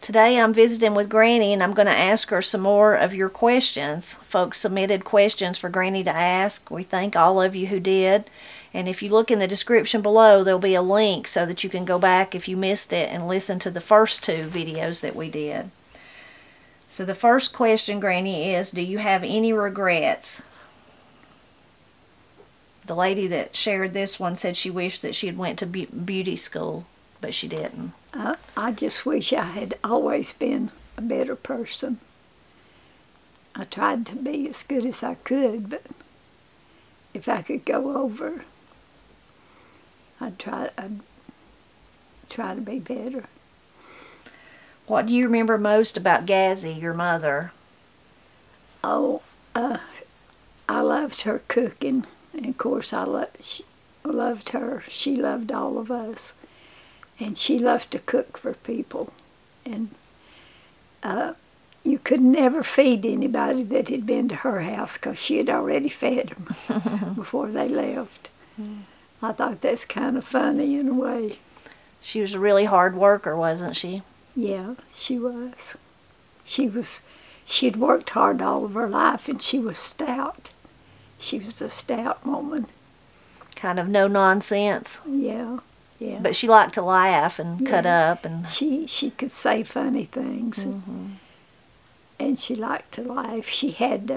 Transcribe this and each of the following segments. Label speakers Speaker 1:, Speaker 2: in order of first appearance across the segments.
Speaker 1: Today I'm visiting with Granny, and I'm going to ask her some more of your questions. Folks submitted questions for Granny to ask. We thank all of you who did. And if you look in the description below, there'll be a link so that you can go back if you missed it and listen to the first 2 videos that we did. So the first question, Granny, is, do you have any regrets? The lady that shared this one said she wished that she had went to beauty school, but she didn't.
Speaker 2: I just wish I had always been a better person. I tried to be as good as I could, but if I could go over, I'd try to be better.
Speaker 1: What do you remember most about Gazzy, your mother?
Speaker 2: Oh, I loved her cooking, and of course I loved her. She loved all of us. And she loved to cook for people. And you could never feed anybody that had been to her house because she had already fed them before they left. I thought that's kind of funny in a way.
Speaker 1: She was a really hard worker, wasn't she?
Speaker 2: Yeah, she was. She'd worked hard all of her life, and she was stout. She was a stout woman.
Speaker 1: Kind of no nonsense.
Speaker 2: Yeah. Yeah.
Speaker 1: But she liked to laugh and cut up, and
Speaker 2: she could say funny things, and she liked to laugh. She had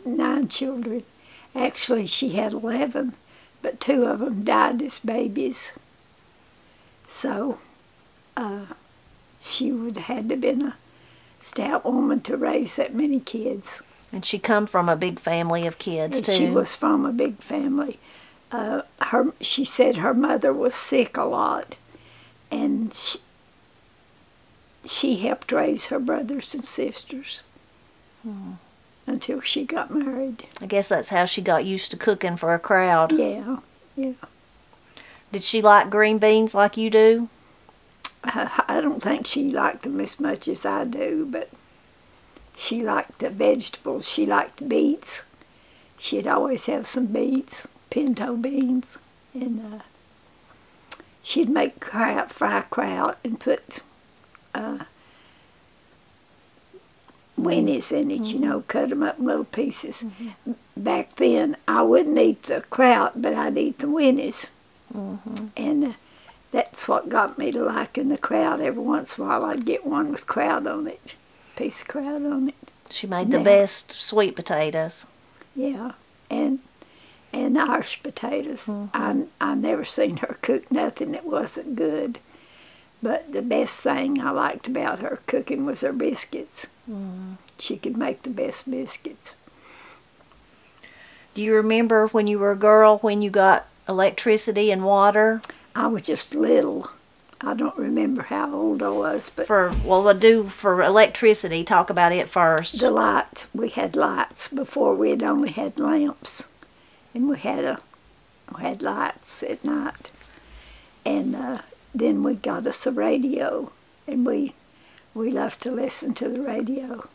Speaker 2: 9 children. Actually, she had 11, but 2 of them died as babies. So she would have had to have been a stout woman to raise that many kids.
Speaker 1: And she come from a big family of kids,
Speaker 2: and
Speaker 1: too.
Speaker 2: She was from a big family. She said her mother was sick a lot, and she helped raise her brothers and sisters until she got married.
Speaker 1: I guess that's how she got used to cooking for a crowd.
Speaker 2: Yeah, yeah.
Speaker 1: Did she like green beans like you do?
Speaker 2: I don't think she liked them as much as I do, but she liked the vegetables. She liked beets. She'd always have some beets. Pinto beans, and she'd make fry kraut and put weenies in it, you know, cut them up in little pieces. Back then, I wouldn't eat the kraut, but I'd eat the weenies. And that's what got me to liking the kraut. Every once in a while, I'd get one with kraut on it, piece of kraut on it.
Speaker 1: She made the best sweet potatoes.
Speaker 2: Yeah, and Irish potatoes. I never seen her cook nothing that wasn't good. But the best thing I liked about her cooking was her biscuits. She could make the best biscuits.
Speaker 1: Do you remember when you were a girl when you got electricity and water? I
Speaker 2: was just little. I don't remember how old I was, but
Speaker 1: for electricity, talk about it first.
Speaker 2: The light. We had lights before. We had only had lamps. And we had lights at night, and then we got us a radio, and we loved to listen to the radio.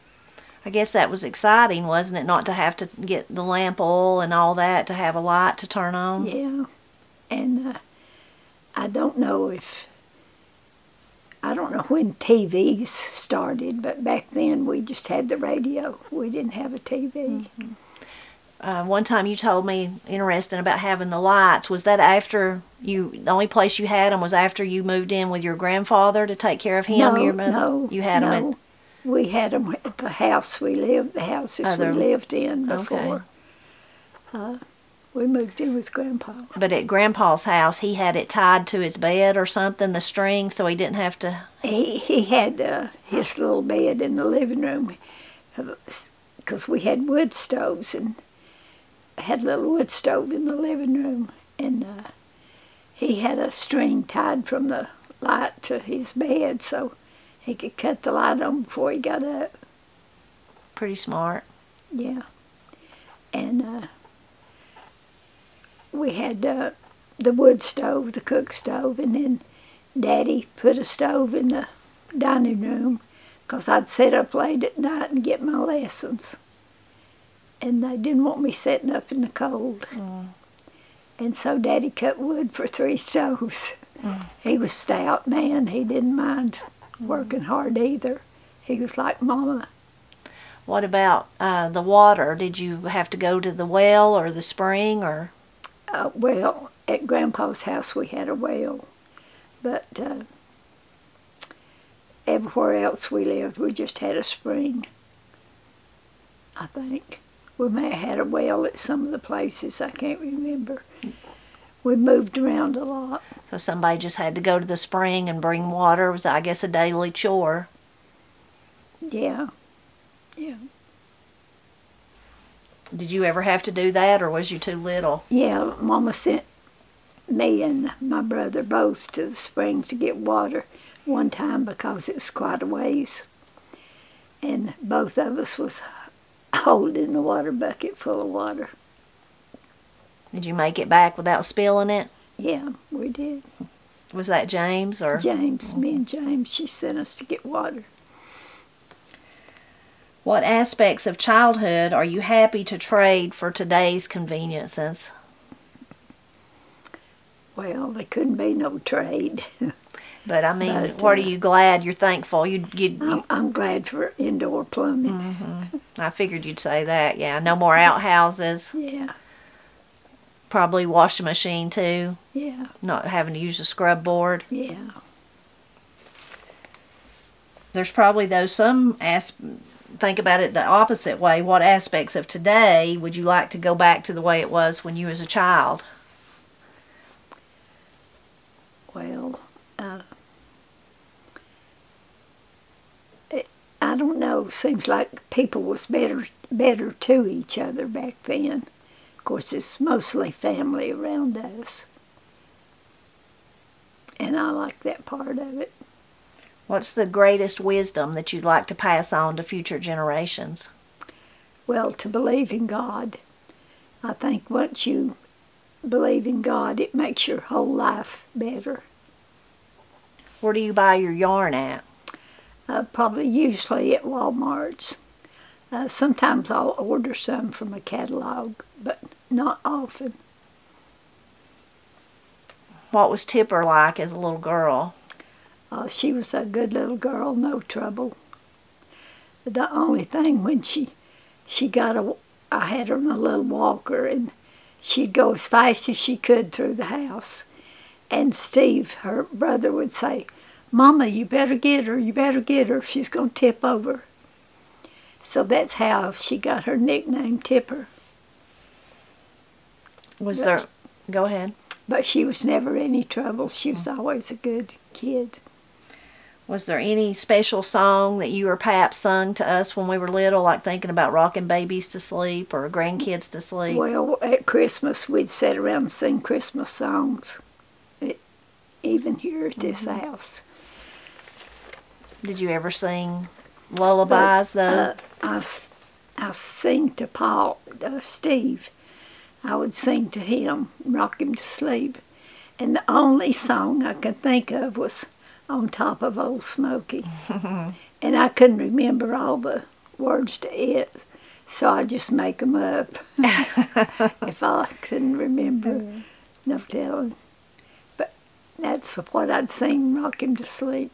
Speaker 1: I guess that was exciting, wasn't it? Not to have to get the lamp oil and all that, to have a light to turn on.
Speaker 2: Yeah, and I don't know when TVs started, but back then we just had the radio. We didn't have a TV.
Speaker 1: One time you told me, interesting, about having the lights. Was that after the only place you had them was after you moved in with your grandfather to take care of him?
Speaker 2: No,
Speaker 1: you had them
Speaker 2: we had them at the house we lived, the houses we lived in before. Okay. We moved in with Grandpa.
Speaker 1: But at Grandpa's house, he had it tied to his bed or something, the string, so he didn't have to...
Speaker 2: He had his little bed in the living room, because we had wood stoves, and had a little wood stove in the living room, and he had a string tied from the light to his bed so he could cut the light on before he got up.
Speaker 1: Pretty smart.
Speaker 2: Yeah. And we had the wood stove, the cook stove, and then Daddy put a stove in the dining room because I'd sit up late at night and get my lessons. And they didn't want me sitting up in the cold. And so Daddy cut wood for 3 stoves. He was a stout man. He didn't mind working hard either. He was like Mama.
Speaker 1: What about the water? Did you have to go to the well or the spring or?
Speaker 2: Well, at Grandpa's house we had a well, but everywhere else we lived we just had a spring, I think. We may have had a well at some of the places, I can't remember. We moved around a lot.
Speaker 1: So somebody just had to go to the spring and bring water. It was, I guess, a daily chore.
Speaker 2: Yeah. Yeah.
Speaker 1: Did you ever have to do that, or was you too little?
Speaker 2: Yeah, Mama sent me and my brother both to the spring to get water one time because it was quite a ways. And both of us was holding the water bucket full of water.
Speaker 1: Did you make it back without spilling it?
Speaker 2: Yeah, we did.
Speaker 1: Was that James or?
Speaker 2: James, me and James, she sent us to get water.
Speaker 1: What aspects of childhood are you happy to trade for today's conveniences?
Speaker 2: Well, there couldn't be no trade.
Speaker 1: But I mean, what are you glad? You're thankful?
Speaker 2: I'm glad for indoor plumbing.
Speaker 1: Mm-hmm. I figured you'd say that. Yeah, no more outhouses.
Speaker 2: Yeah.
Speaker 1: Probably washing machine too.
Speaker 2: Yeah.
Speaker 1: Not having to use a scrub board.
Speaker 2: Yeah.
Speaker 1: There's probably think about it the opposite way. What aspects of today would you like to go back to the way it was when you was a child?
Speaker 2: Well, I don't know. Seems like people was better to each other back then. Of course, it's mostly family around us, and I like that part of it.
Speaker 1: What's the greatest wisdom that you'd like to pass on to future generations?
Speaker 2: Well, to believe in God. I think once you believe in God, it makes your whole life better.
Speaker 1: Where do you buy your yarn at?
Speaker 2: Probably usually at Walmart's. Sometimes I'll order some from a catalog, but not often.
Speaker 1: What was Tipper like as a little girl?
Speaker 2: She was a good little girl, no trouble. The only thing when she I had her in a little walker, and she'd go as fast as she could through the house. And Steve, her brother, would say, "Mama, you better get her, she's going to tip over." So that's how she got her nickname, Tipper.
Speaker 1: Go ahead.
Speaker 2: But she was never any trouble. She was always a good kid.
Speaker 1: Was there any special song that you or Pap sung to us when we were little, like thinking about rocking babies to sleep or grandkids to sleep?
Speaker 2: Well, at Christmas, we'd sit around and sing Christmas songs, even here at this house.
Speaker 1: Did you ever sing lullabies, though?
Speaker 2: I sing to Steve. I would sing to him, rock him to sleep. And the only song I could think of was "On Top of Old Smoky." And I couldn't remember all the words to it, so I just make them up. If I couldn't remember, no telling. But that's what I'd sing, rock him to sleep.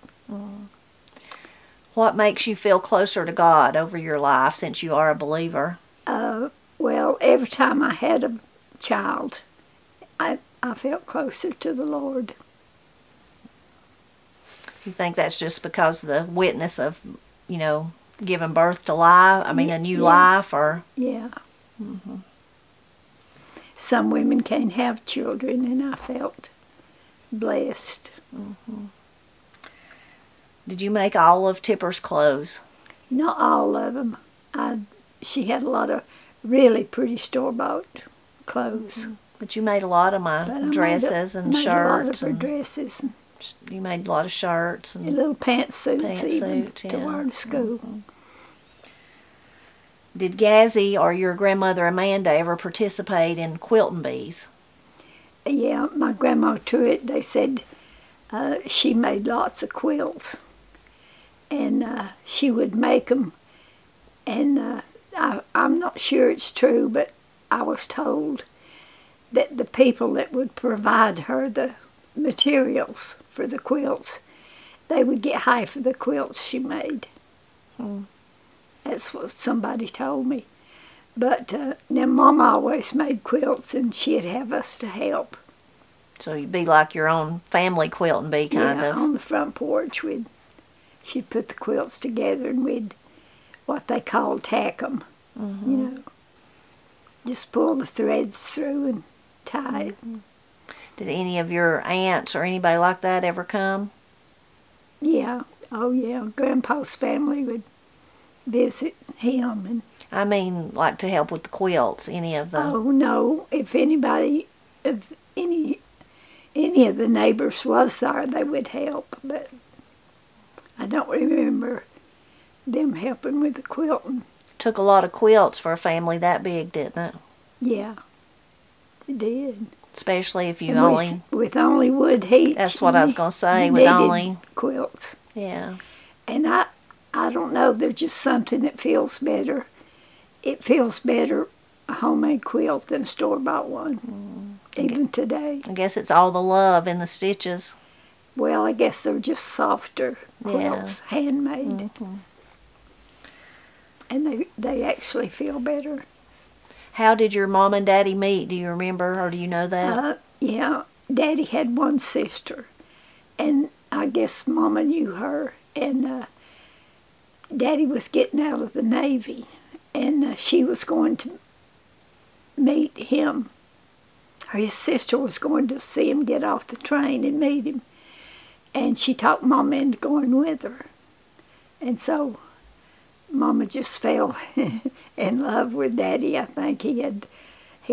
Speaker 1: What makes you feel closer to God over your life since you are a believer?
Speaker 2: Well, every time I had a child, I felt closer to the Lord. You
Speaker 1: think that's just because of the witness of, giving birth to life? I mean, a new life, or?
Speaker 2: Yeah. Mm-hmm. Some women can't have children, and I felt blessed.
Speaker 1: Mm-hmm. Did you make all of Tipper's clothes?
Speaker 2: Not all of them. She had a lot of really pretty store-bought clothes. Mm-hmm.
Speaker 1: But you made a lot of my dresses and shirts.
Speaker 2: A lot of her dresses.
Speaker 1: You made a lot of shirts and
Speaker 2: little pantsuits to wear to school. Mm-hmm.
Speaker 1: Did Gazzy or your grandmother Amanda ever participate in quilting bees?
Speaker 2: Yeah, my grandma Truett, they said she made lots of quilts. And she would make them. And I'm not sure it's true, but I was told that the people that would provide her the materials for the quilts, they would get half of the quilts she made.
Speaker 1: Hmm.
Speaker 2: That's what somebody told me. But now Mama always made quilts, and she'd have us to help.
Speaker 1: So you'd be like your own family quilting bee, kind of.
Speaker 2: On the front porch, she'd put the quilts together, and we'd, what they call, tack 'em. You know, just pull the threads through and tie it.
Speaker 1: Did any of your aunts or anybody like that ever come?
Speaker 2: Yeah, oh yeah, Grandpa's family would visit him. And
Speaker 1: I mean, like to help with the quilts, any of the...
Speaker 2: oh no, if anybody, if any of the neighbors was there, they would help, but I don't remember them helping with the quilting.
Speaker 1: Took a lot of quilts for a family that big, didn't it?
Speaker 2: Yeah, it did.
Speaker 1: Especially if you
Speaker 2: And
Speaker 1: only...
Speaker 2: with only wood heat.
Speaker 1: That's what I was going to say,
Speaker 2: you
Speaker 1: with
Speaker 2: needed
Speaker 1: only...
Speaker 2: quilts.
Speaker 1: Yeah.
Speaker 2: And I don't know, there's just something that feels better. It feels better, a homemade quilt, than a store-bought one, even today.
Speaker 1: I guess it's all the love in the stitches.
Speaker 2: Well, I guess they're just softer quilts, handmade. And they actually feel better.
Speaker 1: How did your mom and daddy meet? Do you remember, or do you know that?
Speaker 2: Yeah, Daddy had one sister, and I guess Mama knew her. And Daddy was getting out of the Navy, and she was going to meet him. His sister was going to see him get off the train and meet him, and she talked Mama into going with her. And so Mama just fell in love with Daddy. I think he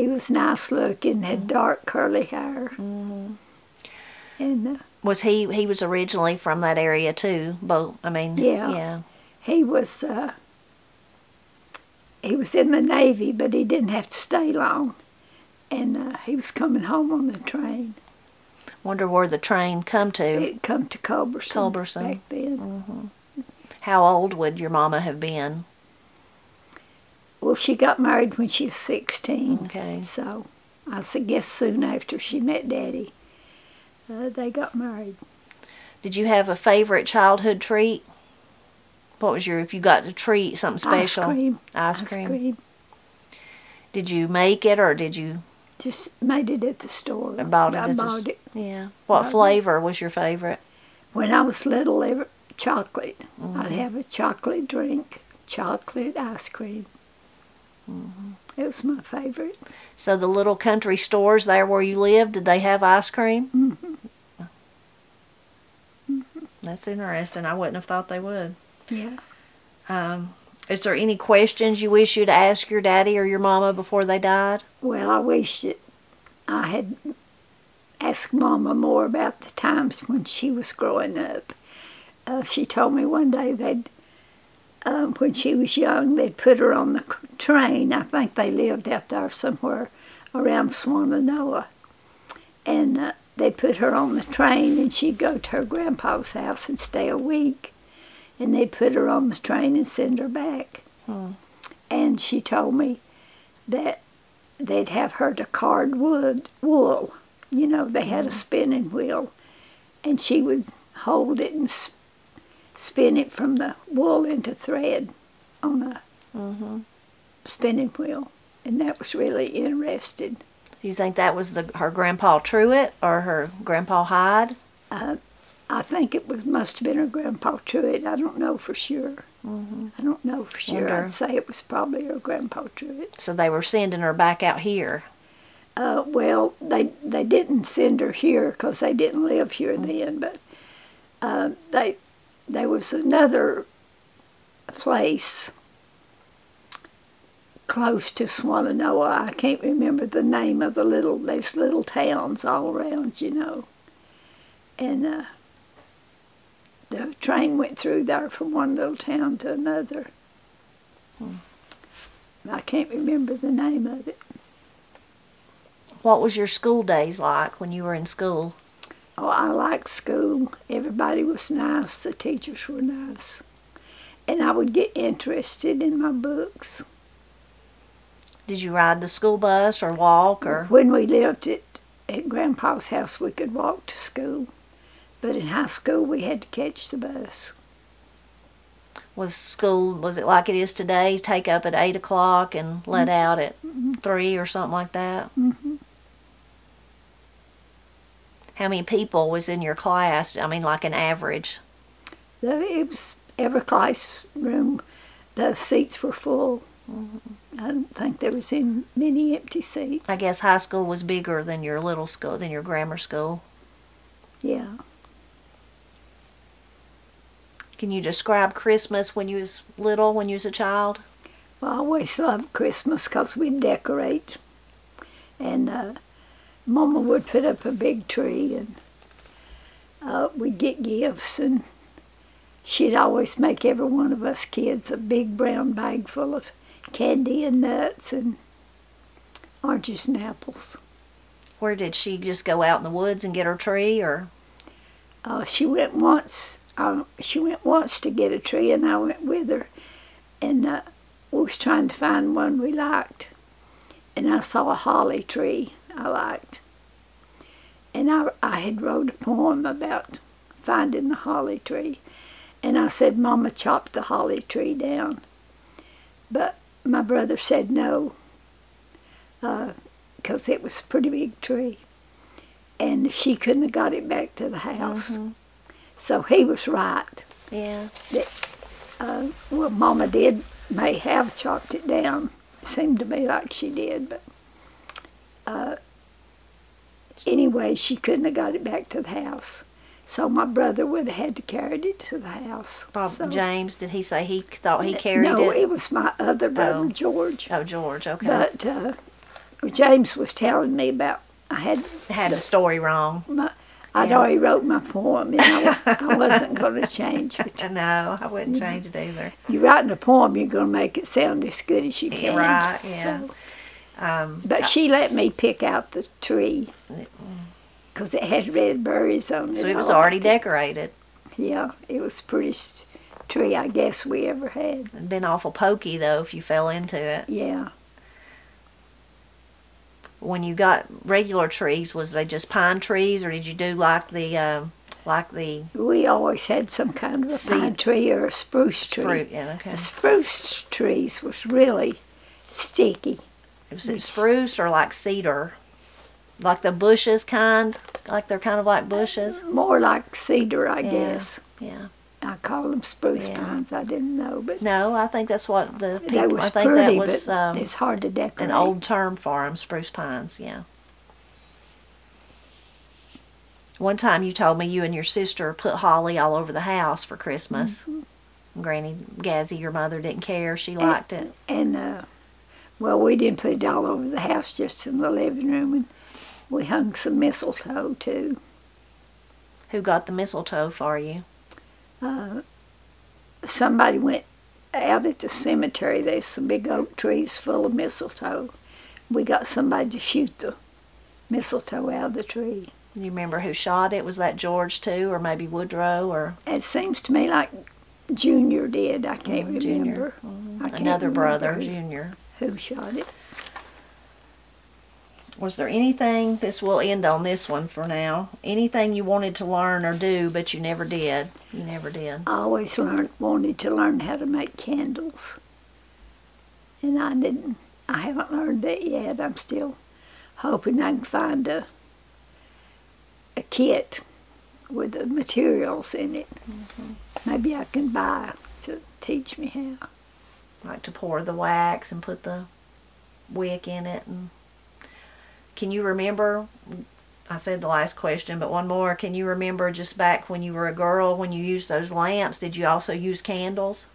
Speaker 2: was nice looking, had dark curly hair. And
Speaker 1: Was he was originally from that area too? Yeah.
Speaker 2: He was in the Navy, but he didn't have to stay long. And he was coming home on the train.
Speaker 1: Wonder where the train come to.
Speaker 2: It come to Culberson back then.
Speaker 1: How old would your mama have been?
Speaker 2: Well, she got married when she was 16.
Speaker 1: Okay.
Speaker 2: So I guess soon after she met Daddy, they got married.
Speaker 1: Did you have a favorite childhood treat? What was if you got to treat something special?
Speaker 2: Ice cream.
Speaker 1: Did you make it, or did you?
Speaker 2: Just made it at the store.
Speaker 1: I bought it. Yeah. What flavor was your favorite?
Speaker 2: When I was little, chocolate. I'd have a chocolate drink, chocolate ice cream. It was my favorite.
Speaker 1: So the little country stores there where you lived, did they have ice cream? That's interesting. I wouldn't have thought they would.
Speaker 2: Yeah.
Speaker 1: Is there any questions you wish you'd ask your daddy or your mama before they died?
Speaker 2: Well, I wish that I had asked Mama more about the times when she was growing up. She told me one day when she was young, they'd put her on the train. I think they lived out there somewhere around Swannanoa. And they put her on the train, and she'd go to her grandpa's house and stay a week. And they'd put her on the train and send her back. And she told me that they'd have her to card wool. You know, they had a spinning wheel. And she would hold it and spin it from the wool into thread on a spinning wheel. And that was really interesting.
Speaker 1: Do you think that was her Grandpa Truett or her Grandpa Hyde?
Speaker 2: I think it must have been her Grandpa Truett. I don't know for sure. I don't know for sure. I'd say it was probably her Grandpa Truett.
Speaker 1: So they were sending her back out here.
Speaker 2: Well, they didn't send her here because they didn't live here then. But there was another place close to Swannanoa. I can't remember the name of there's little towns all around, you know. And the train went through there from one little town to another. I can't remember the name of it.
Speaker 1: What was your school days like when you were in school?
Speaker 2: Oh, I liked school. Everybody was nice. The teachers were nice. And I would get interested in my books.
Speaker 1: Did you ride the school bus or walk? Or
Speaker 2: When we lived at Grandpa's house, we could walk to school. But in high school, we had to catch the bus.
Speaker 1: Was it like it is today? Take up at 8 o'clock and let out at 3 or something like that?
Speaker 2: Mm-hmm.
Speaker 1: How many people was in your class? I mean, like an average?
Speaker 2: It was every classroom, the seats were full. I don't think there was many empty seats.
Speaker 1: I guess high school was bigger than your little school, than your grammar school.
Speaker 2: Yeah.
Speaker 1: Can you describe Christmas when you was little, when you was a child?
Speaker 2: Well, I always loved Christmas because we'd decorate. And Mama would put up a big tree, and we'd get gifts. And she'd always make every one of us kids a big brown bag full of candy and nuts and oranges and apples.
Speaker 1: Where did she just go out in the woods and get her tree, or?
Speaker 2: She went once. She went once to get a tree, and I went with her. And we was trying to find one we liked. And I saw a holly tree I liked. And I had wrote a poem about finding the holly tree. And I said, Mama chopped the holly tree down. But my brother said no, because it was a pretty big tree. And she couldn't have got it back to the house.
Speaker 1: Mm-hmm.
Speaker 2: So he was right.
Speaker 1: Yeah.
Speaker 2: Well, Mama may have chopped it down. Seemed to me like she did, but anyway, she couldn't have got it back to the house. So my brother would have had to carry it to the house.
Speaker 1: James, did he say he thought he carried it?
Speaker 2: No, it was my other brother, George.
Speaker 1: Oh, George, okay.
Speaker 2: But James was telling me about, I had
Speaker 1: the story wrong.
Speaker 2: I'd already wrote my poem, and I wasn't going to change it.
Speaker 1: No, I wouldn't change it either.
Speaker 2: You're writing a poem, you're going to make it sound as good as you can.
Speaker 1: Right, yeah.
Speaker 2: So, but she let me pick out the tree because it had red berries on it.
Speaker 1: So it was already decorated.
Speaker 2: Yeah, it was the prettiest tree I guess we ever had.
Speaker 1: It'd been awful pokey, though, if you fell into it.
Speaker 2: Yeah.
Speaker 1: When you got regular trees, was they just pine trees, or did you do like the
Speaker 2: We always had some kind of a pine tree or a spruce tree.
Speaker 1: Yeah, okay.
Speaker 2: The spruce trees was really sticky.
Speaker 1: Was it spruce or like cedar? Like the bushes kind? Like they're kind of like bushes?
Speaker 2: More like cedar, I guess.
Speaker 1: Yeah.
Speaker 2: I call them spruce pines. I didn't know, but
Speaker 1: no, I think that's what the people.
Speaker 2: they was
Speaker 1: I think
Speaker 2: pretty,
Speaker 1: that was
Speaker 2: but it's hard to decorate.
Speaker 1: an old term for them, spruce pines. Yeah. One time you told me you and your sister put holly all over the house for Christmas. Mm-hmm. Granny Gazzy, your mother, didn't care. She liked it.
Speaker 2: And well, we didn't put it all over the house, just in the living room, and we hung some mistletoe too.
Speaker 1: Who got the mistletoe for you?
Speaker 2: Somebody went out at the cemetery. There's some big oak trees full of mistletoe. We got somebody to shoot the mistletoe out of the tree.
Speaker 1: You remember who shot it? Was that George too, or maybe Woodrow? Or
Speaker 2: it seems to me like Junior did. I can't remember.
Speaker 1: Junior. Mm-hmm. Another brother, Junior.
Speaker 2: Who shot it?
Speaker 1: Was there anything, this will end on this one for now, anything you wanted to learn or do but you never did? You never did.
Speaker 2: I always wanted to learn how to make candles. And I haven't learned that yet. I'm still hoping I can find a kit with the materials in it. Mm-hmm. Maybe I can buy to teach me how.
Speaker 1: Like to pour the wax and put the wick in it. And can you remember, I said the last question, but one more. Can you remember just back when you were a girl, when you used those lamps, did you also use candles?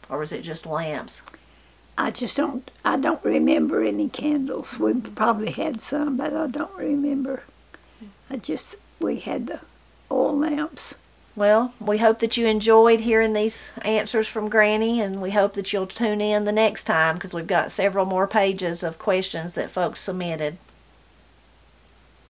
Speaker 1: Or was it just lamps?
Speaker 2: I don't remember any candles. We probably had some, but I don't remember. We had the oil lamps.
Speaker 1: Well, we hope that you enjoyed hearing these answers from Granny, and we hope that you'll tune in the next time because we've got several more pages of questions that folks submitted.